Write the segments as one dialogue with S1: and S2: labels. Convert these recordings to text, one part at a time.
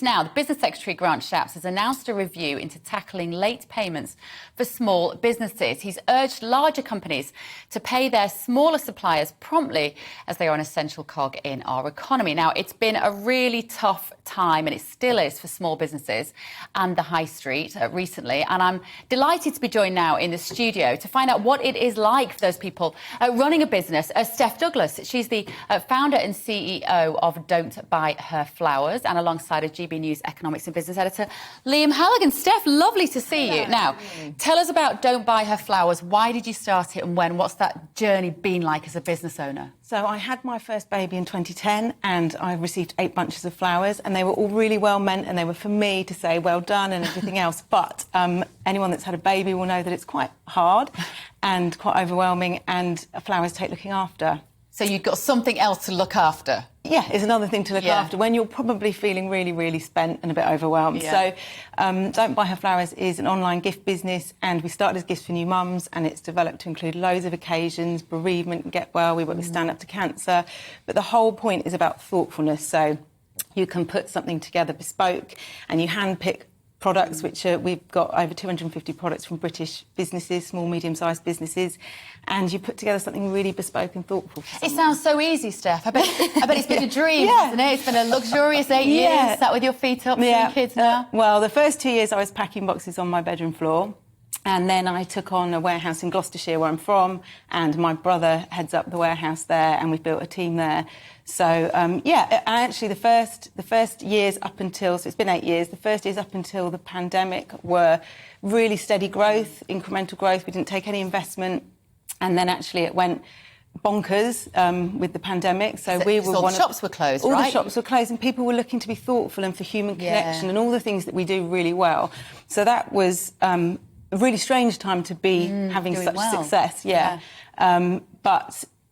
S1: Now, the Business Secretary, Grant Shapps, has announced a review into tackling late payments for small businesses. He's urged larger companies to pay their smaller suppliers promptly as they are an essential cog in our economy. Now, it's been a really tough time, and it still is for small businesses and the high street recently. And I'm delighted to be joined now in the studio to find out what it is like for those people running a business. Steph Douglas, she's the founder and CEO of Don't Buy Her Flowers, and alongside a GBNews economics and business editor, Liam Halligan. Steph, lovely to see you. Now, tell us about Don't Buy Her Flowers. Why did you start it and when? What's that journey been like as a business owner?
S2: So I had my first baby in 2010 and I received 8 bunches of flowers, and they were all really well meant, and they were for me to say well done and everything else. But anyone that's had a baby will know that it's quite hard and quite overwhelming, and flowers take looking after.
S1: So you've got something else to look after?
S2: Yeah, it's another thing to look after when you're probably feeling really, really spent and a bit overwhelmed.
S1: Yeah.
S2: So Don't Buy Her Flowers is an online gift business, and we started as gifts for new mums, and it's developed to include loads of occasions, bereavement, get well, we work with Stand Up to Cancer. But the whole point is about thoughtfulness. So you can put something together bespoke and you handpick products, which we've got over 250 products from British businesses, small, medium-sized businesses, and you put together something really bespoke and thoughtful.
S1: It sounds so easy, Steph. I bet it's been a dream, hasn't it? It's been a luxurious 8 years, sat with your feet up, seeing kids now.
S2: Well, the first 2 years I was packing boxes on my bedroom floor, and then I took on a warehouse in Gloucestershire, where I'm from, and my brother heads up the warehouse there, and we've built a team there. So, actually the first years up until, so it's been 8 years, the first years up until the pandemic were really steady growth, incremental growth. We didn't take any investment, and then actually it went bonkers with the pandemic. So we were
S1: all the shops were closed,
S2: all
S1: right?
S2: All the shops were closed, and people were looking to be thoughtful and for human connection and all the things that we do really well. So that was a really strange time to be having such success.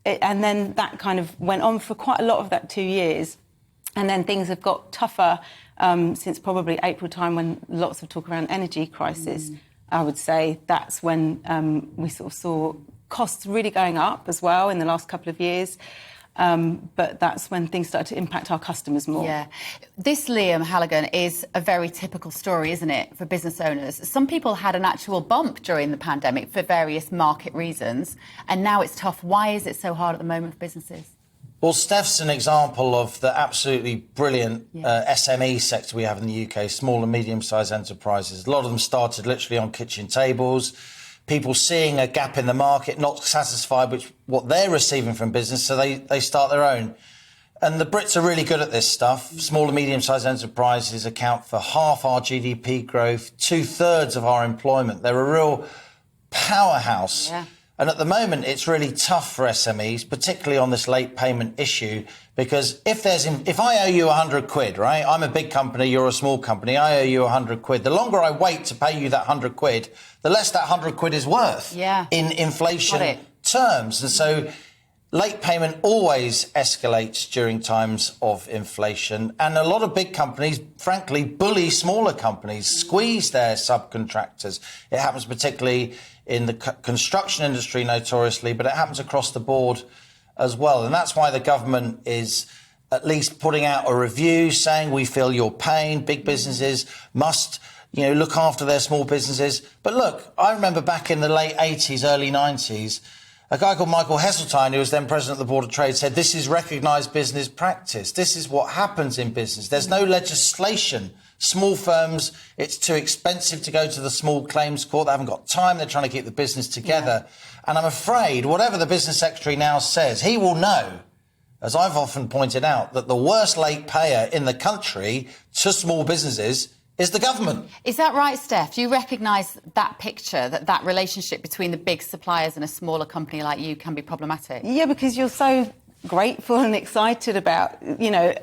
S2: And then that kind of went on for quite a lot of that 2 years. And then things have got tougher since probably April time, when lots of talk around energy crisis. I would say that's when we sort of saw costs really going up as well in the last couple of years. But that's when things started to impact our customers more.
S1: Yeah. This, Liam Halligan, is a very typical story, isn't it, for business owners? Some people had an actual bump during the pandemic for various market reasons, and now it's tough. Why is it so hard at the moment for businesses?
S3: Well, Steph's an example of the absolutely brilliant SME sector we have in the UK, small and medium-sized enterprises. A lot of them started literally on kitchen tables. People seeing a gap in the market, not satisfied with what they're receiving from business, so they start their own. And the Brits are really good at this stuff. Small and medium-sized enterprises account for half our GDP growth, 2/3 of our employment. They're a real powerhouse. Yeah. And at the moment, it's really tough for SMEs, particularly on this late payment issue, because if I owe you 100 quid, right? I'm a big company, you're a small company, I owe you 100 quid. The longer I wait to pay you that 100 quid, the less that 100 quid is worth in inflation terms. And so late payment always escalates during times of inflation. And a lot of big companies, frankly, bully smaller companies, squeeze their subcontractors. It happens particularly in the construction industry notoriously, but it happens across the board as well. And that's why the government is at least putting out a review saying we feel your pain. Big businesses must, look after their small businesses. But look, I remember back in the late 80s, early 90s, a guy called Michael Heseltine, who was then president of the Board of Trade, said this is recognised business practice. This is what happens in business. There's no legislation. Small firms, it's too expensive to go to the small claims court. They haven't got time. They're trying to keep the business together. And I'm afraid whatever the business secretary now says, he will know, as I've often pointed out, that the worst late payer in the country to small businesses is the government.
S1: Is that right, Steph? Do you recognise that picture, that relationship between the big suppliers and a smaller company like you can be problematic?
S2: Yeah, because you're so grateful and excited about,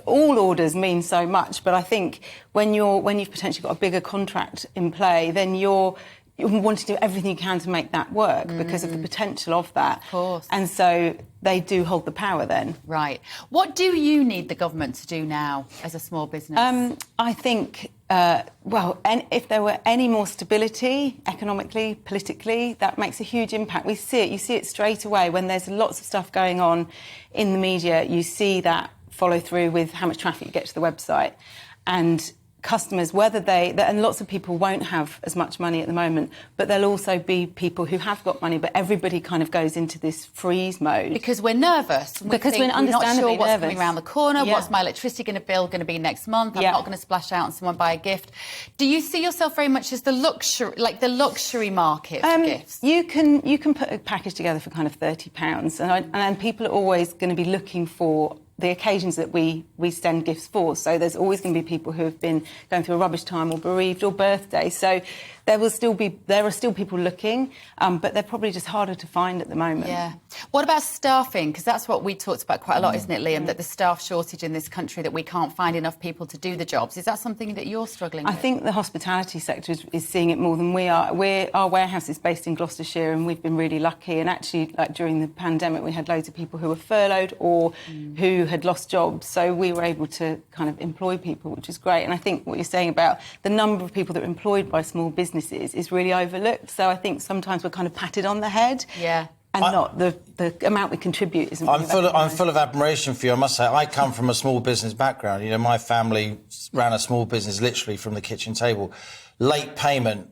S2: all orders mean so much. But I think when you've potentially got a bigger contract in play, then you want to do everything you can to make that work because of the potential of that.
S1: Of course.
S2: And so they do hold the power then.
S1: Right. What do you need the government to do now as a small business?
S2: I think, if there were any more stability economically, politically, that makes a huge impact. We see it. You see it straight away when there's lots of stuff going on in the media. You see that follow through with how much traffic you get to the website. And customers, and lots of people won't have as much money at the moment, but there'll also be people who have got money, but everybody kind of goes into this freeze mode.
S1: Because we're nervous.
S2: Because we're
S1: not sure
S2: understandably
S1: what's
S2: nervous.
S1: coming around the corner,
S2: Yeah.
S1: what's my electricity bill going to be next month, I'm
S2: Yeah.
S1: not going to splash out on someone buy a gift. Do you see yourself very much as the luxury market for gifts?
S2: You can put a package together for kind of £30, and people are always going to be looking for the occasions that we send gifts for. So there's always going to be people who have been going through a rubbish time or bereaved or birthday. So there are still people looking, but they're probably just harder to find at the moment.
S1: Yeah. What about staffing? Because that's what we talked about quite a lot, isn't it, Liam? That the staff shortage in this country, that we can't find enough people to do the jobs. Is that something that you're struggling with?
S2: I think the hospitality sector is seeing it more than we are. Our warehouse is based in Gloucestershire, and we've been really lucky. And actually, like during the pandemic, we had loads of people who were furloughed or who had lost jobs. So we were able to kind of employ people, which is great. And I think what you're saying about the number of people that are employed by small businesses is really overlooked. So I think sometimes we're kind of patted on the head.
S1: Yeah.
S2: And not the amount we contribute isn't.
S3: I'm full of admiration for you. I must say, I come from a small business background. You know, my family ran a small business literally from the kitchen table. Late payment,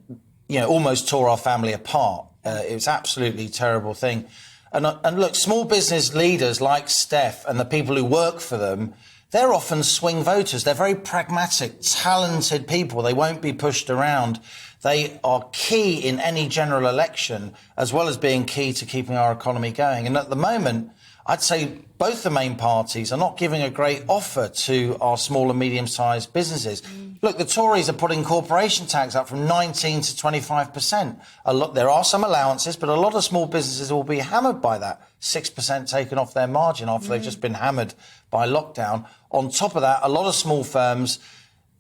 S3: you know, almost tore our family apart. It was absolutely terrible thing. And look, small business leaders like Steph and the people who work for them, they're often swing voters. They're very pragmatic, talented people. They won't be pushed around. They are key in any general election, as well as being key to keeping our economy going. And at the moment, I'd say both the main parties are not giving a great offer to our small and medium-sized businesses. Look, the Tories are putting corporation tax up from 19 to 25%. There are some allowances, but a lot of small businesses will be hammered by that. 6% taken off their margin after they've just been hammered by lockdown. On top of that, a lot of small firms,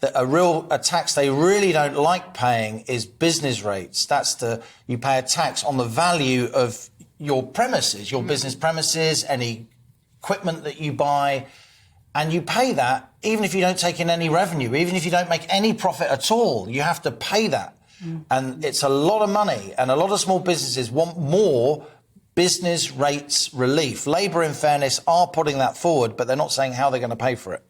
S3: a tax they really don't like paying is business rates. You pay a tax on the value of your premises, your business premises, any equipment that you buy, and you pay that even if you don't take in any revenue, even if you don't make any profit at all, you have to pay that. And it's a lot of money, and a lot of small businesses want more business rates relief. Labour, in fairness, are putting that forward, but they're not saying how they're going to pay for it.